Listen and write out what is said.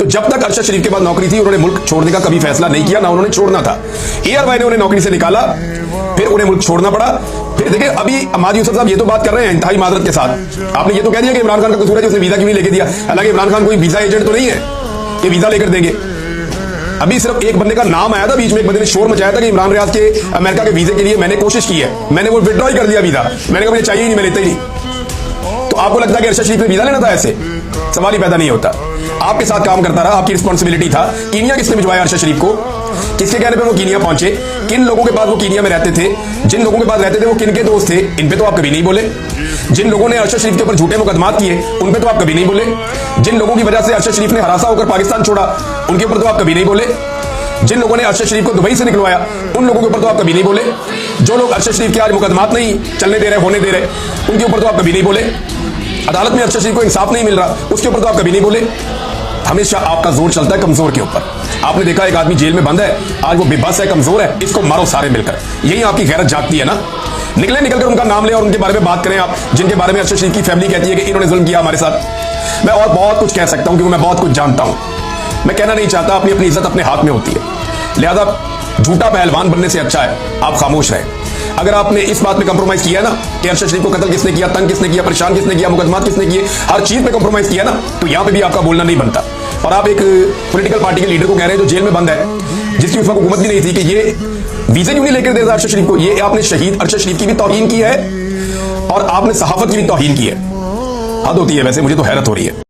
तो जब तक अरशद शरीफ के पास नौकरी थी उन्होंने मुल्क छोड़ने का कभी फैसला नहीं किया, ना उन्होंने छोड़ना था। ARY ने उन्हें नौकरी से निकाला, फिर उन्हें मुल्क छोड़ना पड़ा। फिर देखिए अभी अहमद यूसुफ साहब ये तो बात कर रहे हैं इंतहाई माजरत के साथ, आपने ये तो कह दिया कि इमरान खान का कसूर है कि उसने वीजा क्यों नहीं लेके दिया। हालांकि इमरान खान कोई वीजा एजेंट तो नहीं है कि वीजा लेकर देंगे। अभी सिर्फ एक बंदे का नाम आया था, बीच में एक बंदे ने शोर मचाया था कि इमरान रियाज के अमेरिका के वीजे के लिए मैंने कोशिश की है, मैंने वो विड्रॉ ही कर दिया वीजा, मैंने कहा मुझे चाहिए ही नहीं, मैं लेता ही नहीं। तो आपको लगता है कि अरशद शरीफ ने वीजा लेना था? ऐसे सवाल ही पैदा नहीं होता। आपके साथ काम करता रहा, आपकी रिस्पॉन्सिबिलिटी था। कीनिया किसने भिजवाया अरशद शरीफ को? किसके कहने पे वो कीनिया पहुंचे? किन लोगों के पास वो कीनिया में रहते थे? जिन लोगों के पास रहते थे वो किन के दोस्त थे? इन पे तो आप कभी नहीं बोले। जिन लोगों ने अरशद शरीफ के ऊपर झूठे मुकदमात किए उन पे तो आप कभी नहीं बोले। जिन लोगों की वजह से अरशद शरीफ ने हरासा होकर पाकिस्तान छोड़ा उनके ऊपर तो आप कभी नहीं बोले। जिन लोगों ने अरशद शरीफ को दुबई से निकलवाया उन लोगों के ऊपर तो आप कभी नहीं बोले। जो लोग अरशद शरीफ के आज मुकदमात नहीं चलने दे रहे, होने दे रहे, उनके ऊपर तो आप कभी नहीं बोले। अदालत में अरशद शरीफ को इंसाफ नहीं मिल रहा उसके ऊपर तो आप कभी नहीं बोले। हमेशा आपका जोर चलता है कमजोर के ऊपर। आपने देखा एक आदमी जेल में बंद है, आज वो बेबस है, कमजोर है, इसको मारो सारे मिलकर। यही आपकी गैरत जागती है ना। निकलकर उनका नाम ले और उनके बारे में बात करें आप, जिनके बारे में अरशद शरीफ की फैमिली कहती है कि इन्होंने जुल्म किया हमारे साथ। मैं और बहुत कुछ कह सकता हूं क्योंकि मैं बहुत कुछ जानता हूं। मैं कहना नहीं चाहता, अपनी इज्जत अपने हाथ में होती है, लिहाजा झूठा पहलवान बनने से अच्छा है आप खामोश रहे। अगर आपने इस बात में कंप्रोमाइज किया ना कि अरशद शरीफ को कत्ल किसने किया, तंग किसने किया, परेशान किसने किया, मुकदमात किसने किए, हर चीज पे कंप्रोमाइज किया ना, तो यहां पे भी आपका बोलना नहीं बनता। और आप एक पॉलिटिकल पार्टी के लीडर को कह रहे हैं जो जेल में बंद है, जिसकी उस वक्त हुकूमत भी नहीं थी, कि ये वीजे क्यों नहीं लेकर देता अरशद शरीफ को। ये आपने शहीद अरशद शरीफ की भी तौहीन की है और आपने सहाफत की भी तौहीन की है। हद होती है वैसे, मुझे तो हैरत हो रही है।